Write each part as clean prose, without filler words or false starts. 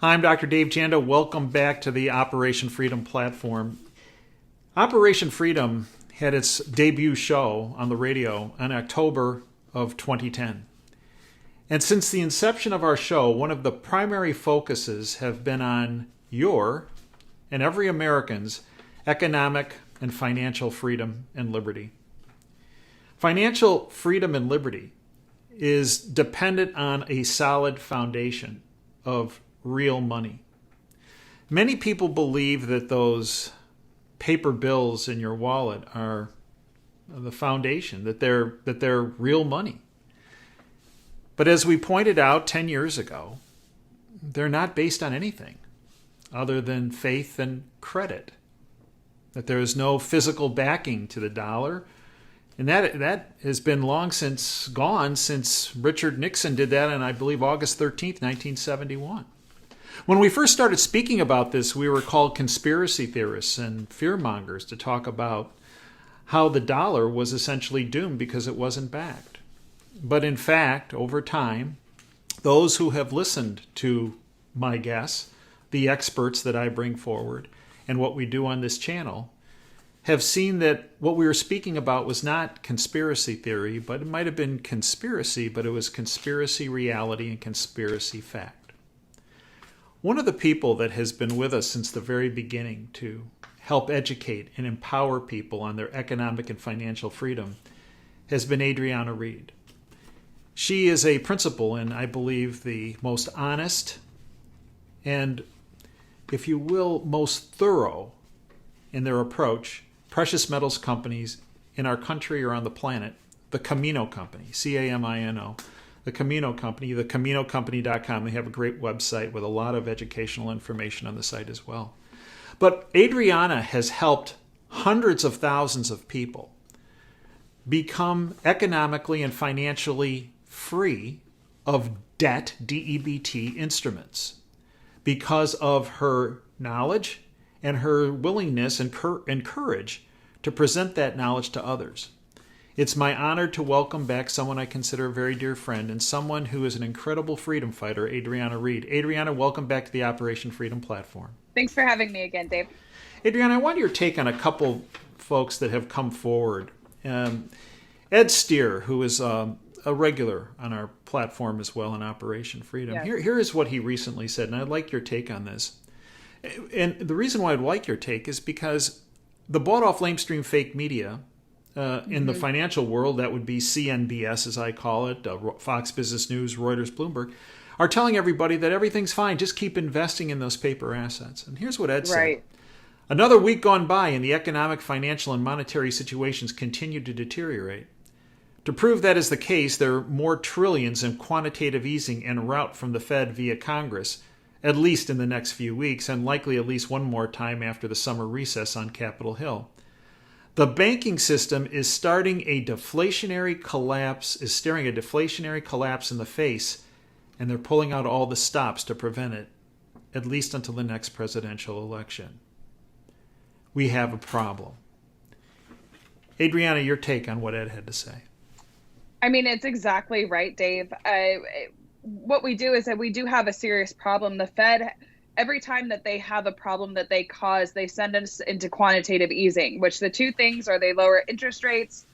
Hi, I'm Dr. Dave Janda. Welcome back to the Operation Freedom platform. Operation Freedom had its debut show on the radio in October of 2010. And since the inception of our show, one of the primary focuses have been on your and every American's economic and financial freedom and liberty. Financial freedom and liberty is dependent on a solid foundation of real money. Many people believe that those paper bills in your wallet are the foundation, that they're real money. But as we pointed out 10 years ago, they're not based on anything other than faith and credit. That there is no physical backing to the dollar. And that has been long since gone since Richard Nixon did that on, I believe, August 13th, 1971. When we first started speaking about this, we were called conspiracy theorists and fearmongers to talk about how the dollar was essentially doomed because it wasn't backed. But in fact, over time, those who have listened to my guests, the experts that I bring forward, and what we do on this channel, have seen that what we were speaking about was not conspiracy theory, but it might have been conspiracy, but it was conspiracy reality and conspiracy fact. One of the people that has been with us since the very beginning to help educate and empower people on their economic and financial freedom has been Adriana Reed. She is a principal in, I believe, the most honest and, if you will, most thorough in their approach precious metals companies in our country or on the planet, the Camino Company, C-A-M-I-N-O. The Camino Company, the CaminoCompany.com. They have a great website with a lot of educational information on the site as well. But Adriana has helped hundreds of thousands of people become economically and financially free of debt, D-E-B-T, instruments because of her knowledge and her willingness and courage to present that knowledge to others. It's my honor to welcome back someone I consider a very dear friend and someone who is an incredible freedom fighter, Adriana Reed. Adriana, welcome back to the Operation Freedom platform. Thanks for having me again, Dave. Adriana, I want your take on a couple folks that have come forward. Ed Steer, who is a regular on our platform as well in Operation Freedom. Yes. Here is what he recently said, and I'd like your take on this. And the reason why I'd like your take is because the bought-off lamestream fake media in the financial world, that would be CNBS, as I call it, Fox Business News, Reuters, Bloomberg, are telling everybody that everything's fine. Just keep investing in those paper assets. And here's what Ed said. Right. Another week gone by and the economic, financial, and monetary situations continue to deteriorate. To prove that is the case, there are more trillions in quantitative easing en route from the Fed via Congress, at least in the next few weeks, and likely at least one more time after the summer recess on Capitol Hill. The banking system is staring a deflationary collapse in the face, and they're pulling out all the stops to prevent it, at least until the next presidential election. We have a problem. Adriana, your take on what Ed had to say. I mean, it's exactly right, Dave. What we do is that we do have a serious problem. The Fed, every time that they have a problem that they cause, they send us into quantitative easing, which the two things are they lower interest rates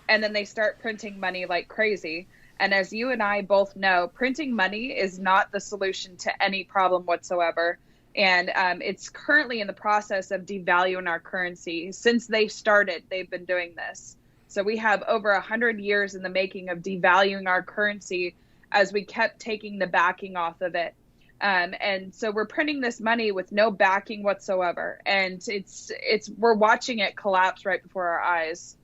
and then they start printing money like crazy. And as you and I both know, printing money is not the solution to any problem whatsoever. And it's currently in the process of devaluing our currency. Since they started, they've been doing this. So we have over 100 years in the making of devaluing our currency as we kept taking the backing off of it. And so we're printing this money with no backing whatsoever. And we're watching it collapse right before our eyes.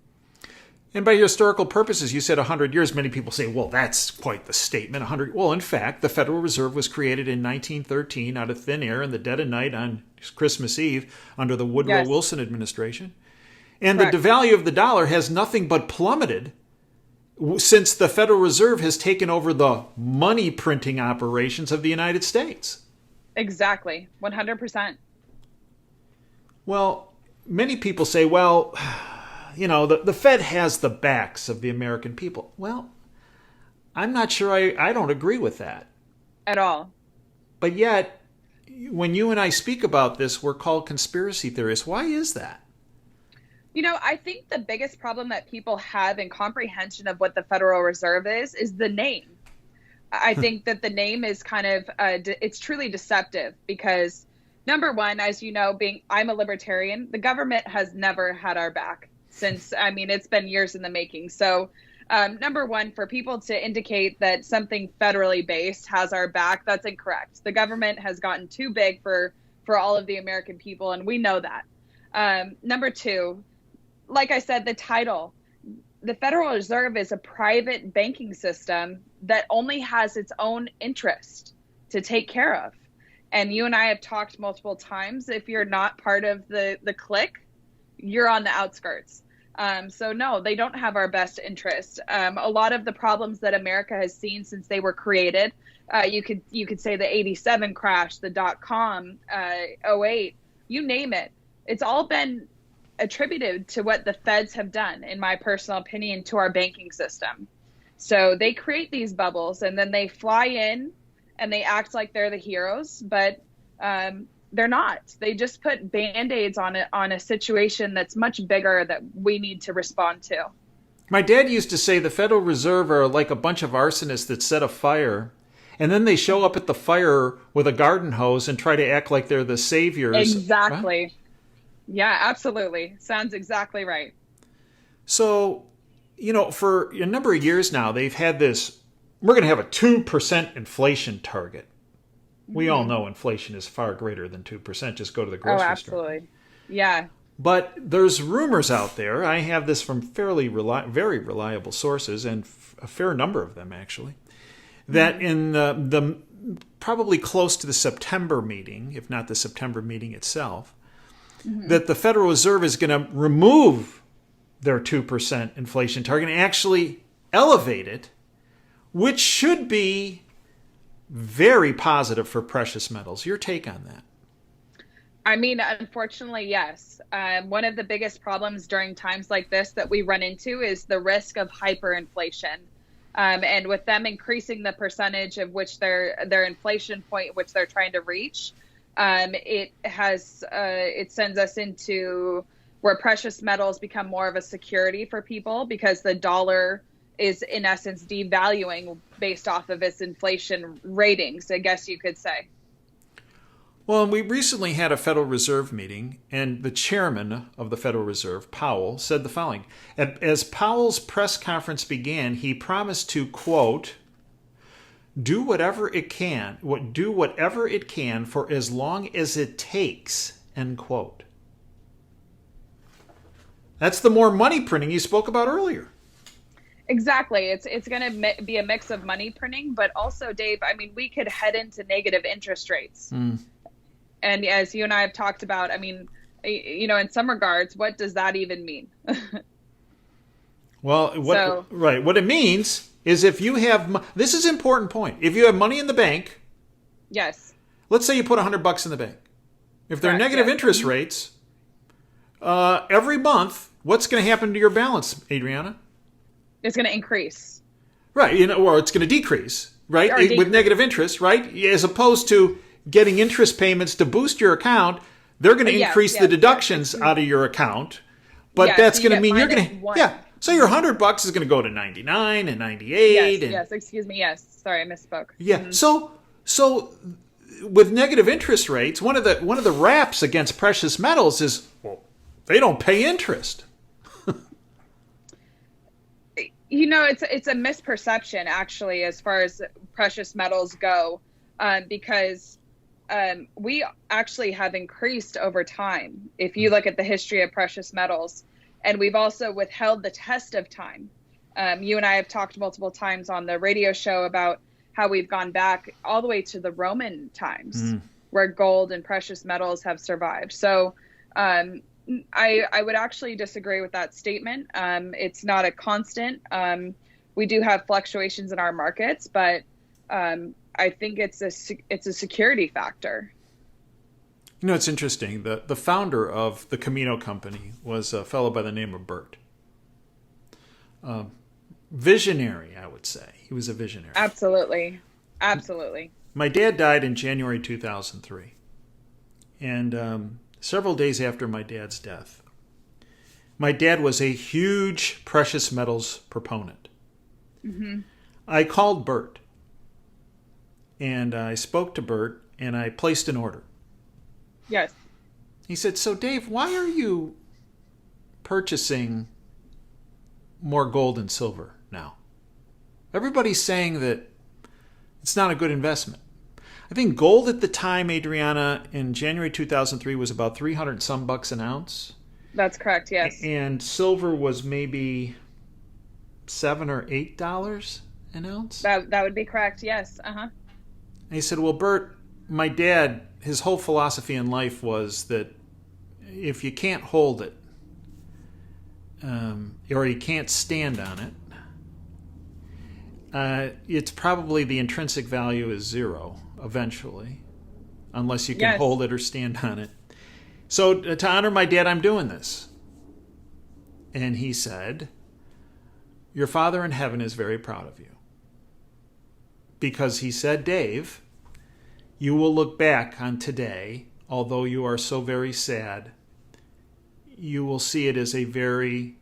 And by historical purposes, you said 100 years. Many people say, well, that's quite the statement. 100. Well, in fact, the Federal Reserve was created in 1913 out of thin air in the dead of night on Christmas Eve under the Woodrow Wilson administration. And Correct. The value of the dollar has nothing but plummeted since the Federal Reserve has taken over the money printing operations of the United States. Exactly. 100%. Well, many people say, well, the Fed has the backs of the American people. Well, I'm not sure I don't agree with that. At all. But yet, when you and I speak about this, we're called conspiracy theorists. Why is that? I think the biggest problem that people have in comprehension of what the Federal Reserve is the name. I think that the name is kind of, it's truly deceptive because, number one, as you know, I'm a libertarian, the government has never had our back since, it's been years in the making. So, number one, for people to indicate that something federally based has our back, that's incorrect. The government has gotten too big for all of the American people, and we know that. Number two, like I said, the title. The Federal Reserve is a private banking system that only has its own interest to take care of. And you and I have talked multiple times. If you're not part of the clique, you're on the outskirts. So no, they don't have our best interest. A lot of the problems that America has seen since they were created, you could say the 87 crash, the .com, 08, you name it. It's all been attributed to what the feds have done, in my personal opinion, to our banking system. So they create these bubbles and then they fly in and they act like they're the heroes, but they're not. They just put Band-Aids on a situation that's much bigger that we need to respond to. My dad used to say the Federal Reserve are like a bunch of arsonists that set a fire, and then they show up at the fire with a garden hose and try to act like they're the saviors. Exactly. Right? Yeah, absolutely. Sounds exactly right. So, for a number of years now, they've had this, we're going to have a 2% inflation target. We all know inflation is far greater than 2%. Just go to the grocery store. Absolutely. Yeah. But there's rumors out there. I have this from very reliable sources, and a fair number of them, actually, that in the probably close to the September meeting, if not the September meeting itself, that the Federal Reserve is going to remove their 2% inflation target and actually elevate it, which should be very positive for precious metals. Your take on that? Unfortunately, yes. One of the biggest problems during times like this that we run into is the risk of hyperinflation. And with them increasing the percentage of which their inflation point, which they're trying to reach, it sends us into where precious metals become more of a security for people because the dollar is in essence devaluing based off of its inflation ratings, I guess you could say. Well, we recently had a Federal Reserve meeting, and the chairman of the Federal Reserve, Powell, said the following. As Powell's press conference began, he promised to, quote, do whatever it can for as long as it takes, end quote. That's the more money printing you spoke about earlier. Exactly. It's going to be a mix of money printing, but also, Dave, we could head into negative interest rates. And as you and I have talked about, in some regards, what does that even mean? Well, what it means is if you have, this is an important point. If you have money in the bank, yes. Let's say you put $100 in the bank. If there are negative interest rates, every month, what's going to happen to your balance, Adriana? It's going to increase. Right, or it's going to decrease, right? With negative interest, right? As opposed to getting interest payments to boost your account, they're going to increase the deductions out of your account. But that's going to mean you're going to, so your $100 is going to go to 99 and 98. Yes, excuse me. Yes. Sorry, I misspoke. Yeah. So with negative interest rates, one of the raps against precious metals is, well, they don't pay interest. It's a misperception actually as far as precious metals go, because we actually have increased over time. If you look at the history of precious metals, and we've also withheld the test of time. You and I have talked multiple times on the radio show about how we've gone back all the way to the Roman times where gold and precious metals have survived. So I would actually disagree with that statement. It's not a constant. We do have fluctuations in our markets, but I think it's a security factor. It's interesting. The founder of the Camino Company was a fellow by the name of Bert. Visionary, I would say. He was a visionary. Absolutely. My dad died in January 2003. And several days after my dad's death, my dad was a huge precious metals proponent. Mm-hmm. I called Bert, and I spoke to Bert, and I placed an order. Yes. He said, "So Dave, why are you purchasing more gold and silver now? Everybody's saying that it's not a good investment." I think gold at the time, Adriana, in January 2003 was about 300 some bucks an ounce. That's correct, yes. And silver was maybe $7 or $8 an ounce. That would be correct, yes. Uh-huh. And he said, "Well, Bert, my dad, his whole philosophy in life was that if you can't hold it, or you can't stand on it, it's probably the intrinsic value is zero eventually, unless you can hold it or stand on it. So to honor my dad, I'm doing this." And he said, "Your Father in heaven is very proud of you." Because he said, "Dave, you will look back on today, although you are so very sad, you will see it as a very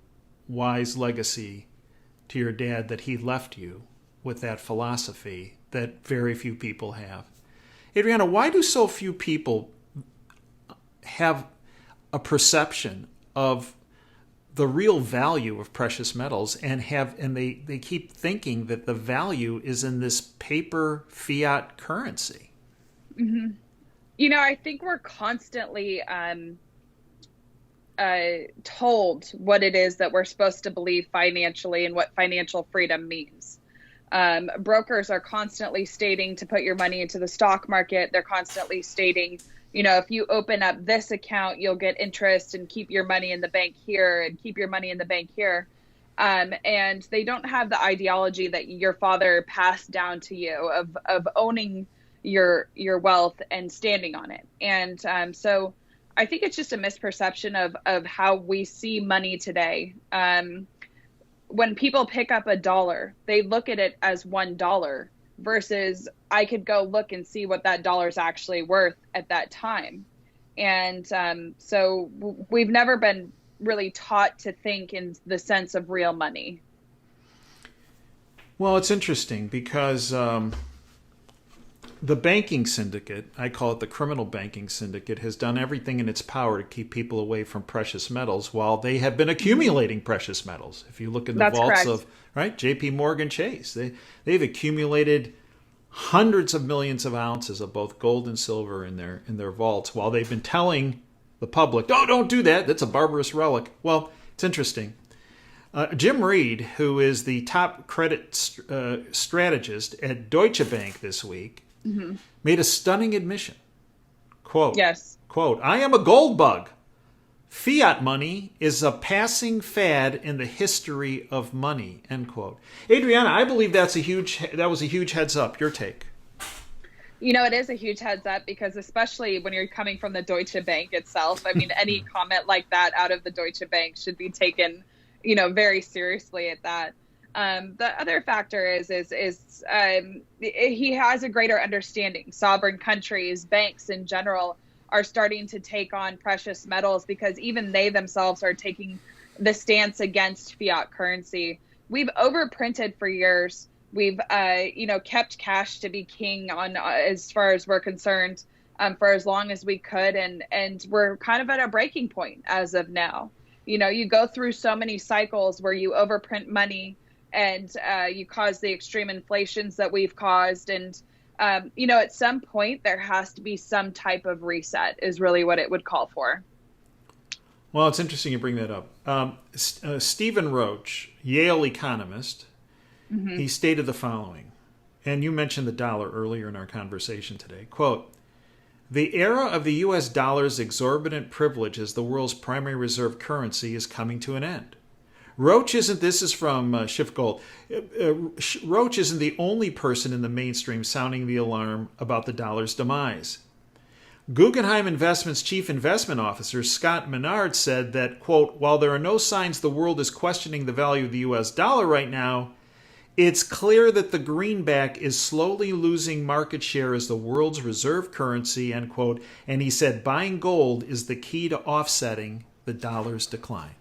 wise legacy to your dad that he left you with that philosophy that very few people have." Adriana, why do so few people have a perception of the real value of precious metals and they keep thinking that the value is in this paper fiat currency? Mm-hmm. I think we're constantly told what it is that we're supposed to believe financially and what financial freedom means. Brokers are constantly stating to put your money into the stock market. They're constantly stating, if you open up this account, you'll get interest and keep your money in the bank here and keep your money in the bank here. And they don't have the ideology that your father passed down to you of owning your wealth and standing on it. And so I think it's just a misperception of how we see money today. When people pick up a dollar, they look at it as $1 versus I could go look and see what that dollar is actually worth at that time. And so we've never been really taught to think in the sense of real money. Well, it's interesting because the banking syndicate, I call it the criminal banking syndicate, has done everything in its power to keep people away from precious metals while they have been accumulating precious metals. If you look in the vaults of J.P. Morgan Chase, they've accumulated hundreds of millions of ounces of both gold and silver in their vaults while they've been telling the public, "Oh, don't do that. That's a barbarous relic." Well, it's interesting. Jim Reed, who is the top credit strategist at Deutsche Bank this week, made a stunning admission. Quote, "I am a gold bug. Fiat money is a passing fad in the history of money," end quote. Adriana, I believe that was a huge heads up. Your take? It is a huge heads up because especially when you're coming from the Deutsche Bank itself, I mean, any comment like that out of the Deutsche Bank should be taken, very seriously at that. The other factor is he has a greater understanding. Sovereign countries, banks in general, are starting to take on precious metals because even they themselves are taking the stance against fiat currency. We've overprinted for years. We've, kept cash to be king on as far as we're concerned for as long as we could. And we're kind of at a breaking point as of now. You go through so many cycles where you overprint money and you cause the extreme inflations that we've caused. And, at some point there has to be some type of reset is really what it would call for. Well, it's interesting you bring that up. Stephen Roach, Yale economist, he stated the following, and you mentioned the dollar earlier in our conversation today. Quote, "The era of the U.S. dollar's exorbitant privilege as the world's primary reserve currency is coming to an end. This is from Schiff Gold. Roach isn't the only person in the mainstream sounding the alarm about the dollar's demise. Guggenheim Investments Chief Investment Officer Scott Menard said that, quote, while there are no signs the world is questioning the value of the U.S. dollar right now, It's clear that the greenback is slowly losing market share as the world's reserve currency, end quote. And he said buying gold is the key to offsetting the dollar's decline.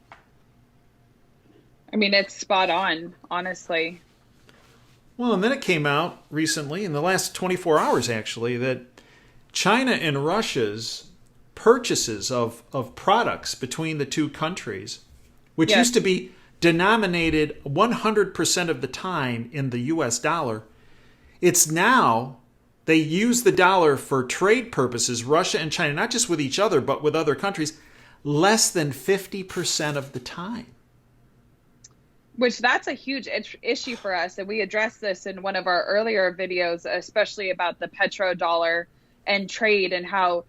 I mean, it's spot on, honestly. Well, and then it came out recently, in the last 24 hours actually, that China and Russia's purchases of products between the two countries, which Yes. used to be denominated 100% of the time in the US dollar, it's now they use the dollar for trade purposes, Russia and China, not just with each other, but with other countries, less than 50% of the time. Which that's a huge issue for us. And we addressed this in one of our earlier videos, especially about the petrodollar and trade and how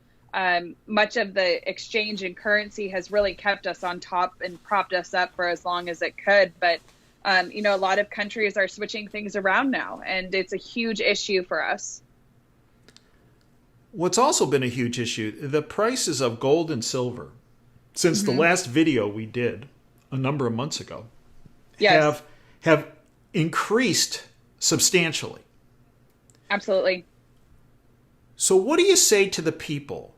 much of the exchange and currency has really kept us on top and propped us up for as long as it could. But, a lot of countries are switching things around now, and it's a huge issue for us. What's also been a huge issue, the prices of gold and silver, since the last video we did a number of months ago, Yes. have increased substantially. Absolutely. So what do you say to the people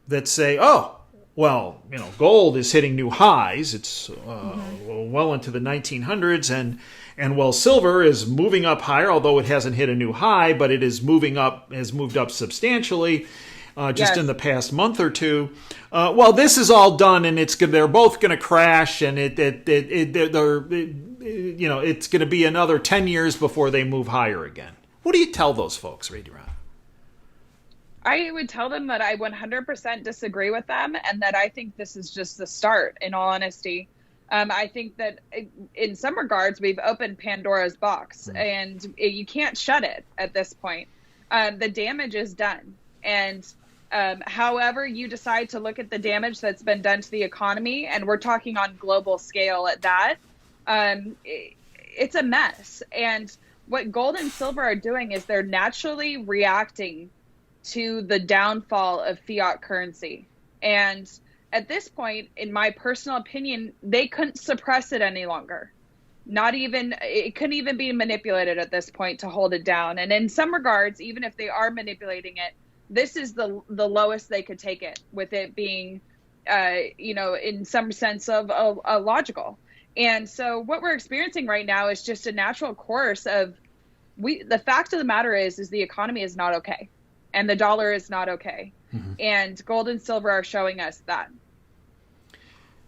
that say, oh, well, gold is hitting new highs. It's well into the 1900s, and well, silver is moving up higher, although it hasn't hit a new high, but it is moving up, has moved up substantially just in the past month or two. Well, this is all done, and they're both going to crash, and it's going to be another 10 years before they move higher again. What do you tell those folks, Adriana? I would tell them that I 100% disagree with them, and that I think this is just the start, in all honesty. I think that in some regards, we've opened Pandora's box, and you can't shut it at this point. The damage is done. And however you decide to look at the damage that's been done to the economy, and we're talking on global scale at that, it's a mess. And what gold and silver are doing is they're naturally reacting to the downfall of fiat currency. And at this point, in my personal opinion, they couldn't suppress it any longer. It couldn't even be manipulated at this point to hold it down. And in some regards, even if they are manipulating it, this is the lowest they could take it, with it being, in some sense of a logical. And so what we're experiencing right now is just a natural course of the fact of the matter is the economy is not okay. And the dollar is not okay. And gold and silver are showing us that.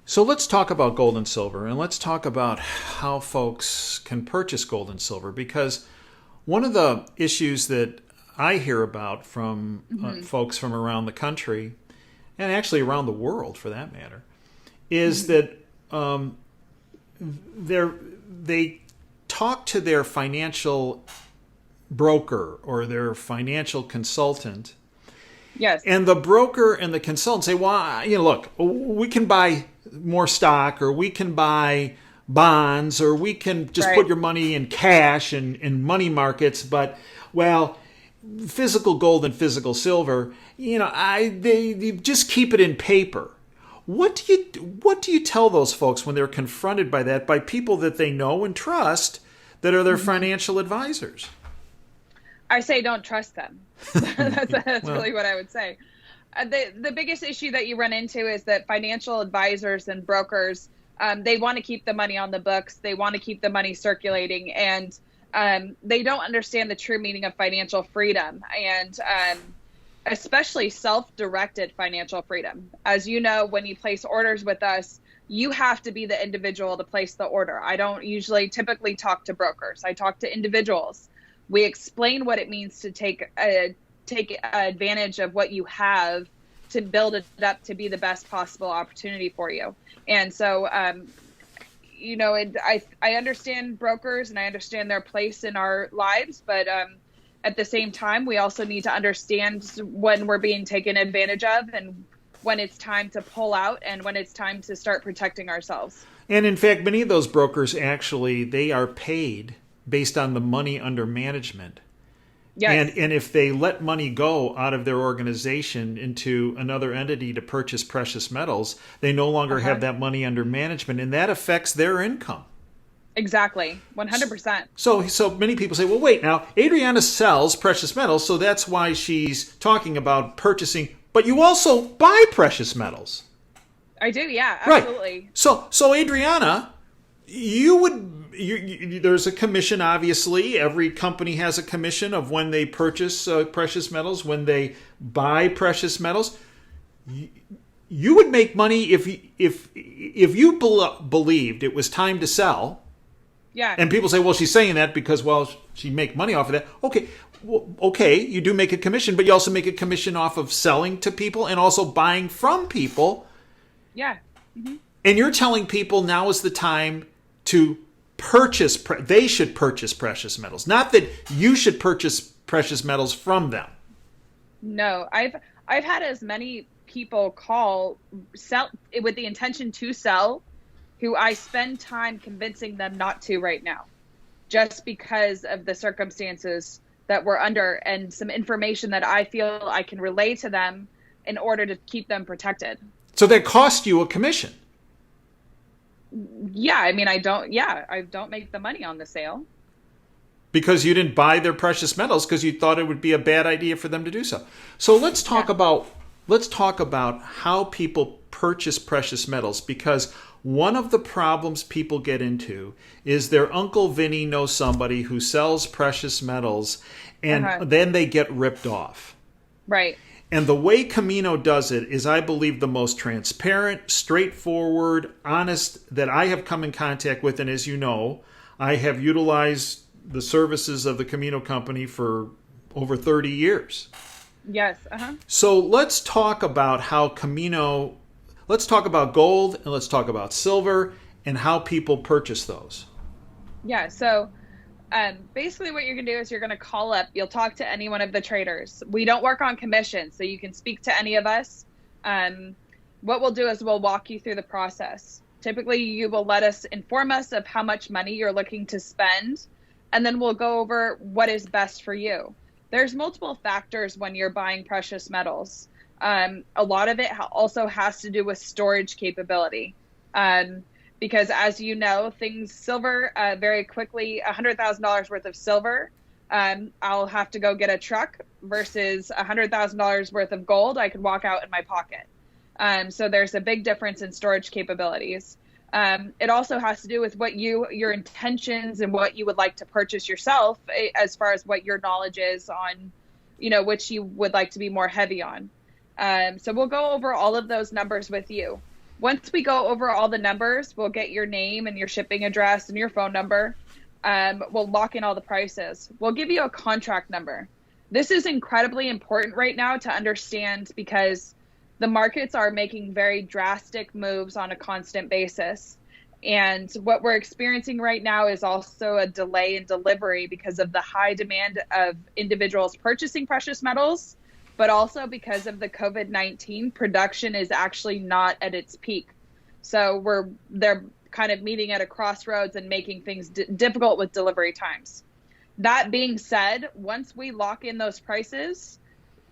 So let's talk about gold and silver, and let's talk about how folks can purchase gold and silver, because one of the issues that I hear about from folks from around the country, and actually around the world for that matter, is that they talk to their financial broker or their financial consultant. Yes. And the broker and the consultant say, well, look, we can buy more stock, or we can buy bonds, or we can just put your money in cash and in money markets. But, well, physical gold and physical silver, they just keep it in paper. What do you tell those folks when they're confronted by that, by people that they know and trust that are their financial advisors? I say don't trust them. That's really what I would say. The biggest issue that you run into is that financial advisors and brokers, they want to keep the money on the books. They want to keep the money circulating, and they don't understand the true meaning of financial freedom, and especially self-directed financial freedom. As you know, when you place orders with us, you have to be the individual to place the order. I don't typically talk to brokers. I talk to individuals. We explain what it means to take advantage of what you have to build it up to be the best possible opportunity for you. And so, I understand brokers and I understand their place in our lives, but at the same time, we also need to understand when we're being taken advantage of, and when it's time to pull out, and when it's time to start protecting ourselves. And in fact, many of those brokers actually, they are paid based on the money under management. Yes. And if they let money go out of their organization into another entity to purchase precious metals, they no longer have that money under management, and that affects their income. Exactly. 100%. So many people say, well, wait, now Adriana sells precious metals, so that's why she's talking about purchasing. But you also buy precious metals, I do. Yeah, right? absolutely. So Adriana, there's a commission. Obviously, every company has a commission of when they purchase precious metals, when they buy precious metals. You would make money if you believed it was time to sell. Yeah. And people say, well, she's saying that because, well, she make money off of that. Okay, well, okay, you do make a commission, but you also make a commission off of selling to people and also buying from people. Yeah. Mm-hmm. And you're telling people now is the time to purchase. They should purchase precious metals, not that you should purchase precious metals from them. No, I've had as many people sell with the intention to sell, who I spend time convincing them not to right now, just because of the circumstances that we're under and some information that I feel I can relay to them in order to keep them protected. So that cost you a commission. Yeah, I mean, I don't make the money on the sale. Because you didn't buy their precious metals because you thought it would be a bad idea for them to do so. So let's talk about how people purchase precious metals, because one of the problems people get into is their Uncle Vinny knows somebody who sells precious metals, and then they get ripped off. Right. And the way Camino does it is, I believe, the most transparent, straightforward, honest that I have come in contact with. And as you know, I have utilized the services of the Camino Company for over 30 years. Yes. So let's talk about how let's talk about gold and let's talk about silver and how people purchase those. Yeah. So basically what you're going to do is you're going to call up. You'll talk to any one of the traders. We don't work on commission, so you can speak to any of us. What we'll do is we'll walk you through the process. Typically, you will inform us of how much money you're looking to spend, and then we'll go over what is best for you. There's multiple factors when you're buying precious metals. A lot of it also has to do with storage capability. Because as you know, silver, very quickly, $100,000 worth of silver, I'll have to go get a truck, versus $100,000 worth of gold I could walk out in my pocket. So there's a big difference in storage capabilities. It also has to do with your intentions and what you would like to purchase yourself, as far as what your knowledge is on, which you would like to be more heavy on. So we'll go over all of those numbers with you. Once we go over all the numbers, we'll get your name and your shipping address and your phone number. We'll lock in all the prices. We'll give you a contract number. This is incredibly important right now to understand, because the markets are making very drastic moves on a constant basis. And what we're experiencing right now is also a delay in delivery because of the high demand of individuals purchasing precious metals, but also because of the COVID-19, production is actually not at its peak. So they're kind of meeting at a crossroads and making things difficult with delivery times. That being said, once we lock in those prices,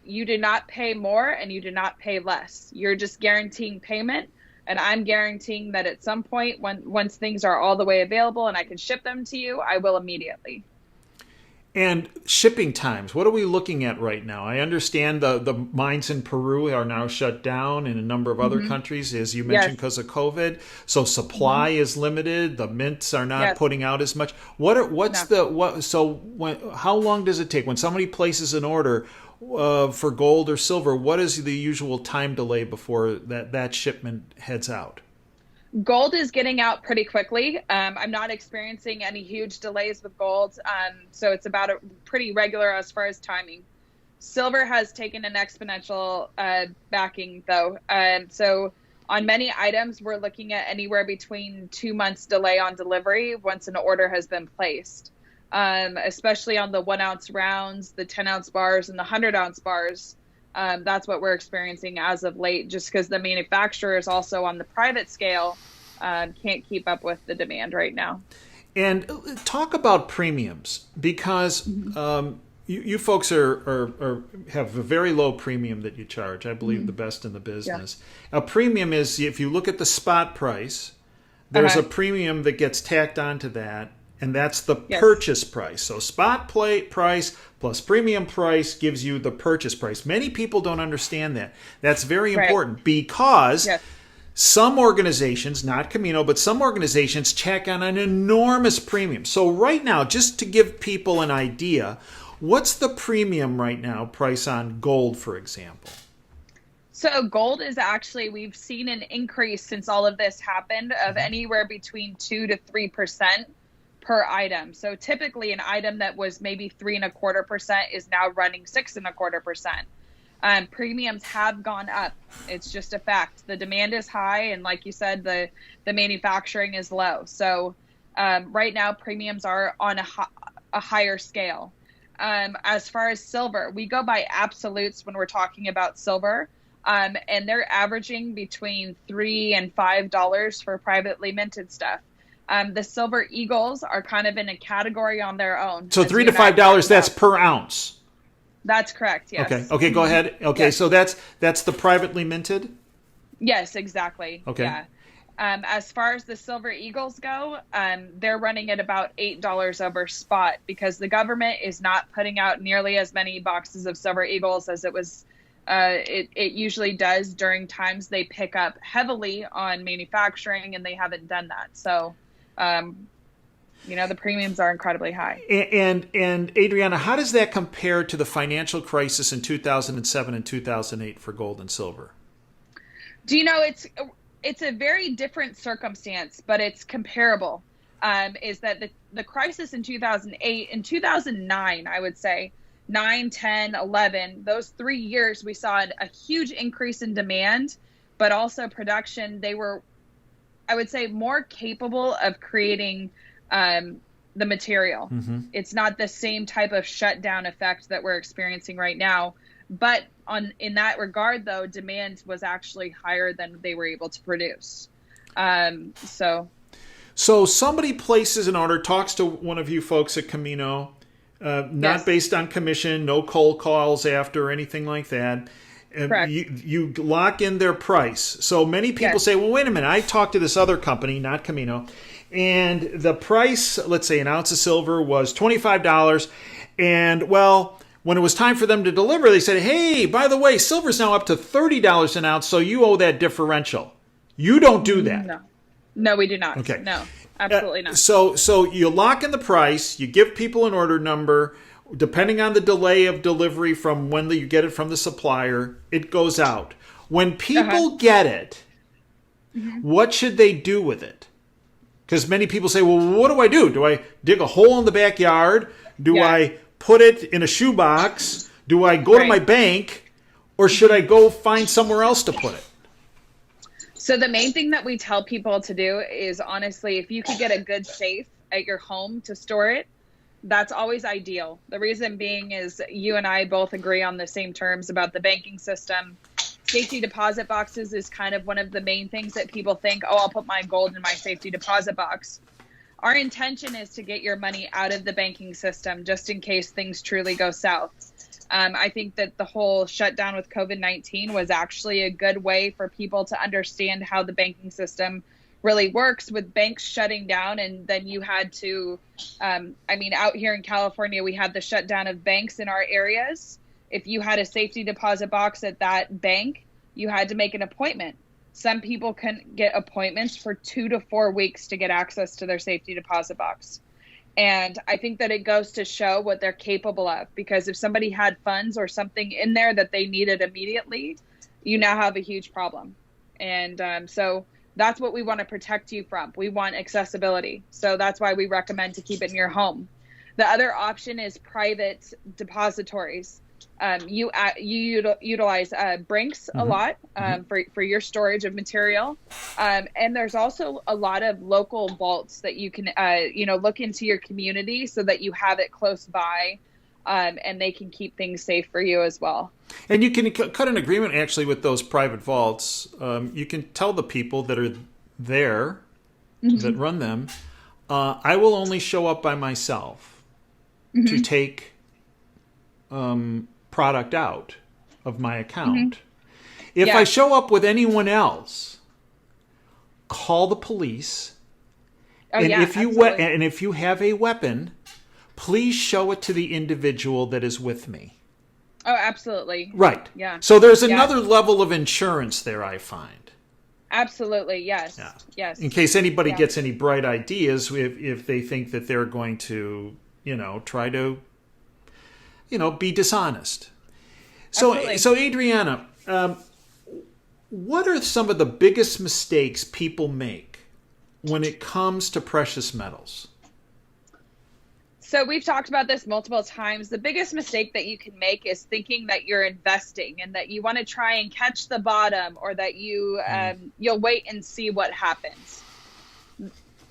you do not pay more and you do not pay less. You're just guaranteeing payment. And I'm guaranteeing that at some point, once things are all the way available and I can ship them to you, I will immediately. And shipping times, what are we looking at right now? I understand the mines in Peru are now shut down, in a number of other countries, as you mentioned, because of COVID. So supply is limited. The mints are not putting out as much. How long does it take when somebody places an order for gold or silver? What is the usual time delay before that shipment heads out? Gold is getting out pretty quickly. I'm not experiencing any huge delays with gold. So it's about pretty regular as far as timing. Silver has taken an exponential backing, though. So on many items, we're looking at anywhere between 2 months delay on delivery once an order has been placed. Especially on the 1 ounce rounds, the 10 ounce bars, and the 100 ounce bars. That's what we're experiencing as of late, just because the manufacturers also on the private scale can't keep up with the demand right now. And talk about premiums, because you folks have a very low premium that you charge. I believe the best in the business. Yeah. A premium is, if you look at the spot price, there's a premium that gets tacked onto that, and that's the Yes. purchase price. So spot price plus premium price gives you the purchase price. Many people don't understand that. That's very important because Yes. some organizations, not Camino, but some organizations check on an enormous premium. So right now, just to give people an idea, what's the premium right now price on gold, for example? So gold is actually, we've seen an increase since all of this happened of anywhere between 2 to 3% per item. So typically an item that was maybe 3.25% is now running 6.25%. Premiums have gone up. It's just a fact. The demand is high, and like you said, the manufacturing is low. So right now premiums are on a higher scale. As far as silver, we go by absolutes when we're talking about silver. And they're averaging between $3 and $5 for privately minted stuff. The Silver Eagles are kind of in a category on their own. So $3 to $5, that's per ounce. That's correct. Yes. Okay. Go ahead. Okay. Yes. So that's the privately minted. Yes, exactly. Okay. Yeah. As far as the Silver Eagles go, they're running at about $8 over spot because the government is not putting out nearly as many boxes of Silver Eagles as it usually does during times they pick up heavily on manufacturing, and they haven't done that. So, the premiums are incredibly high. And Adriana, how does that compare to the financial crisis in 2007 and 2008 for gold and silver? Do you know, it's a very different circumstance, but it's comparable. Is that the crisis in 2008, in 2009, I would say, 9, 10, 11, those 3 years, we saw a huge increase in demand, but also production. They were, I would say, more capable of creating the material. Mm-hmm. It's not the same type of shutdown effect that we're experiencing right now. But in that regard, though, demand was actually higher than they were able to produce. So somebody places an order, talks to one of you folks at Camino, not Yes. based on commission, no cold calls after or anything like that. Correct. You lock in their price. So many people Yes. say, well, wait a minute, I talked to this other company, not Camino, and the price, let's say an ounce of silver was $25. And, well, when it was time for them to deliver, they said, hey, by the way, silver's now up to $30 an ounce, so you owe that differential. You don't do that. No, we do not. Okay. No, absolutely not. So you lock in the price, you give people an order number, depending on the delay of delivery from when you get it from the supplier, it goes out. When people get it, what should they do with it? Because many people say, well, what do I do? Do I dig a hole in the backyard? Do I put it in a shoebox? Do I go to my bank? Or should I go find somewhere else to put it? So the main thing that we tell people to do is, honestly, if you could get a good safe at your home to store it, that's always ideal. The reason being is you and I both agree on the same terms about the banking system. Safety deposit boxes is kind of one of the main things that people think, oh, I'll put my gold in my safety deposit box. Our intention is to get your money out of the banking system just in case things truly go south. I think that the whole shutdown with COVID-19 was actually a good way for people to understand how the banking system really works, with banks shutting down. And then you had to, out here in California, we had the shutdown of banks in our areas. If you had a safety deposit box at that bank, you had to make an appointment. Some people can get appointments for 2 to 4 weeks to get access to their safety deposit box. And I think that it goes to show what they're capable of, because if somebody had funds or something in there that they needed immediately, you now have a huge problem. And so that's what we want to protect you from. We want accessibility. So that's why we recommend to keep it in your home. The other option is private depositories. You utilize Brinks a lot for your storage of material. And there's also a lot of local vaults that you can, look into your community so that you have it close by, and they can keep things safe for you as well. And you can cut an agreement actually with those private vaults. You can tell the people that are there, that run them, I will only show up by myself to take product out of my account. If I show up with anyone else, call the police Oh, And yeah, if you absolutely. and if you have a weapon, please show it to the individual that is with me. Oh, absolutely. Right. Yeah. So there's Yeah. another level of insurance there, I find. Absolutely. Yes. Yeah. In Yes. case anybody Yeah. gets any bright ideas, if they think that they're going to, try to, be dishonest. Absolutely. So Adriana, what are some of the biggest mistakes people make when it comes to precious metals? So we've talked about this multiple times. The biggest mistake that you can make is thinking that you're investing and that you want to try and catch the bottom, or that you'll wait and see what happens.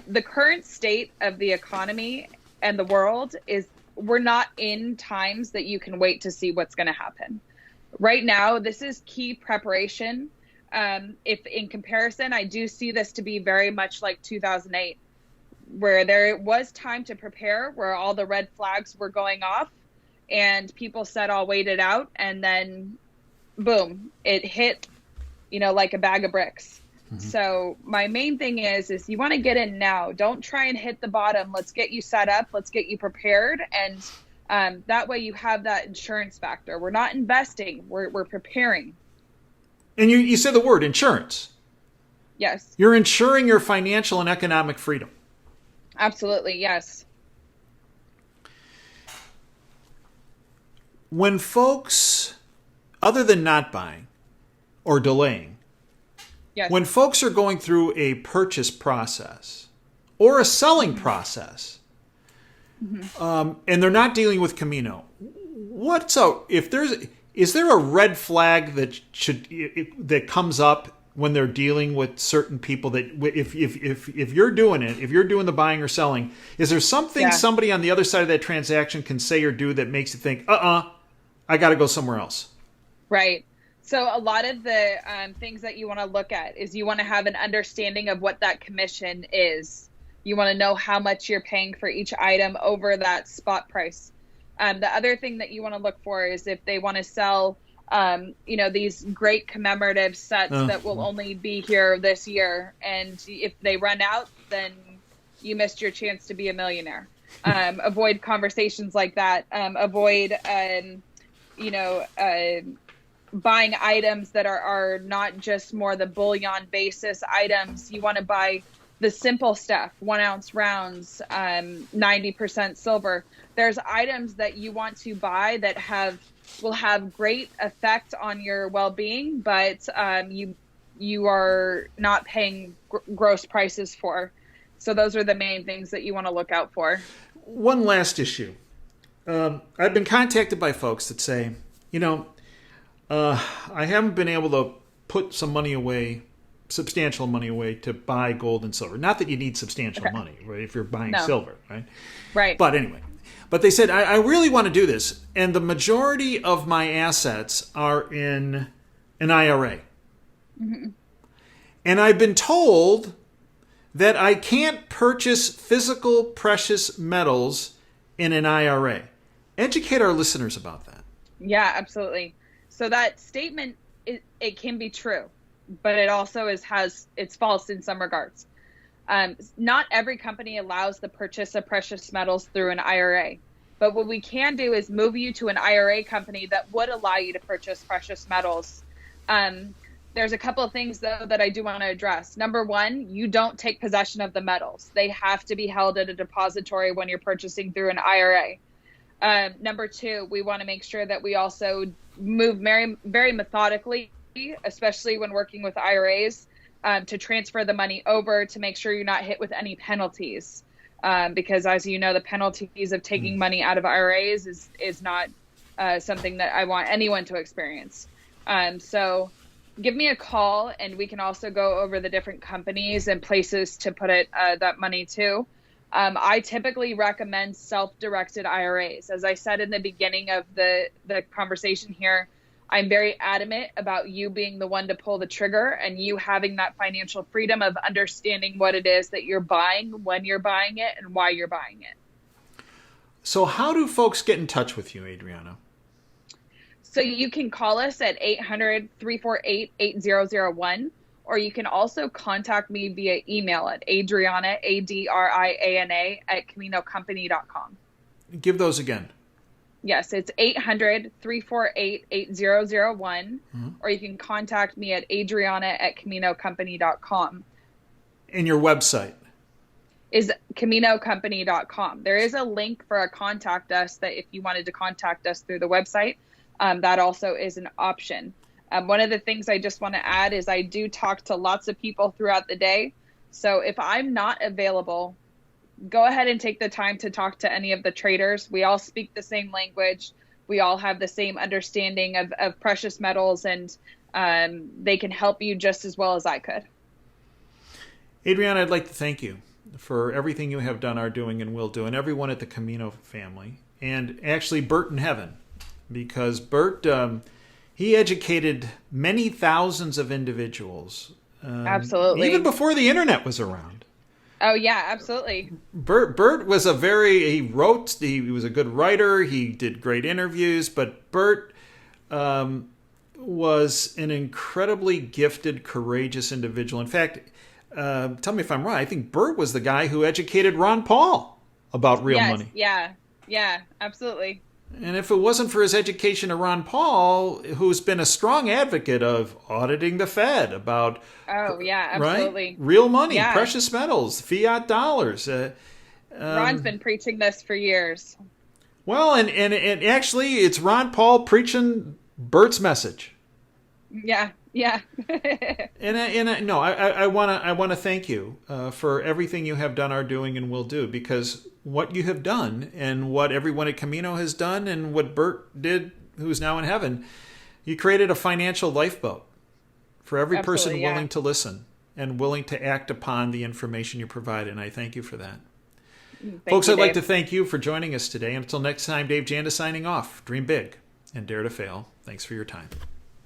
The current state of the economy and the world is, we're not in times that you can wait to see what's going to happen. Right now, this is key preparation. If in comparison, I do see this to be very much like 2008, where there was time to prepare, where all the red flags were going off and people said, I'll wait it out. And then boom, it hit, like a bag of bricks. Mm-hmm. So my main thing is you want to get in now. Don't try and hit the bottom. Let's get you set up. Let's get you prepared. And that way you have that insurance factor. We're not investing. We're preparing. And you said the word insurance. Yes. You're insuring your financial and economic freedom. Absolutely, yes. When folks, other than not buying or delaying, yes. When folks are going through a purchase process or a selling process, and they're not dealing with Camino, is there a red flag that comes up when they're dealing with certain people, that if you're doing it, if you're doing the buying or selling, is there something somebody on the other side of that transaction can say or do that makes you think, I got to go somewhere else? Right. So a lot of the things that you want to look at is you want to have an understanding of what that commission is. You want to know how much you're paying for each item over that spot price. The other thing that you want to look for is if they want to sell these great commemorative sets that will only be here this year. And if they run out, then you missed your chance to be a millionaire. Avoid conversations like that. Avoid, buying items that are not just more the bullion basis items. You want to buy the simple stuff, 1 ounce rounds, 90% silver. There's items that you want to buy that will have great effect on your well-being, but you are not paying gross prices for. So those are the main things that you want to look out for. One last issue. I've been contacted by folks that say, I haven't been able to put some money away, substantial money away, to buy gold and silver. Not that you need substantial money, right, if you're buying silver, right? Right. But anyway. But they said, I really want to do this, and the majority of my assets are in an IRA. Mm-hmm. And I've been told that I can't purchase physical precious metals in an IRA. Educate our listeners about that. Yeah, absolutely. So that statement, it can be true, but it also it's false in some regards. Not every company allows the purchase of precious metals through an IRA. But what we can do is move you to an IRA company that would allow you to purchase precious metals. There's a couple of things, though, that I do want to address. Number one, you don't take possession of the metals. They have to be held at a depository when you're purchasing through an IRA. Number two, we want to make sure that we also move very, very methodically, especially when working with IRAs, to transfer the money over to make sure you're not hit with any penalties. Because as you know, the penalties of taking money out of IRAs is not something that I want anyone to experience. So give me a call, and we can also go over the different companies and places to put that money to. I typically recommend self-directed IRAs. As I said in the beginning of the conversation here, I'm very adamant about you being the one to pull the trigger and you having that financial freedom of understanding what it is that you're buying, when you're buying it, and why you're buying it. So how do folks get in touch with you, Adriana? So you can call us at 800-348-8001, or you can also contact me via email at Adriana, Adriana, at CaminoCompany.com. Give those again. Yes, it's 800-348-8001, or you can contact me at Adriana at CaminoCompany.com. And your website is CaminoCompany.com. There is a link for a contact us that if you wanted to contact us through the website, that also is an option. One of the things I just want to add is I do talk to lots of people throughout the day. So if I'm not available, go ahead and take the time to talk to any of the traders. We all speak the same language. We all have the same understanding of precious metals, and they can help you just as well as I could. Adriana, I'd like to thank you for everything you have done, are doing, and will do, and everyone at the Camino family, and actually Bert in heaven, because Bert, he educated many thousands of individuals. Absolutely. Even before the internet was around. Oh, yeah, absolutely. Bert was he wrote, he was a good writer, he did great interviews, but Bert was an incredibly gifted, courageous individual. In fact, tell me if I'm wrong, I think Bert was the guy who educated Ron Paul about real money. Yeah, absolutely. And if it wasn't for his education of Ron Paul, who's been a strong advocate of auditing the Fed about absolutely. Right? Real money, precious metals, fiat dollars. Ron's been preaching this for years. Well, and actually, it's Ron Paul preaching Bert's message. Yeah. I want to thank you for everything you have done, are doing, and will do, because what you have done and what everyone at Camino has done and what Bert did, who's now in heaven, you created a financial lifeboat for every person willing to listen and willing to act upon the information you provide, and I thank you for that. Folks, I'd like to thank you for joining us today. Until next time, Dave Janda signing off. Dream big and dare to fail. Thanks for your time.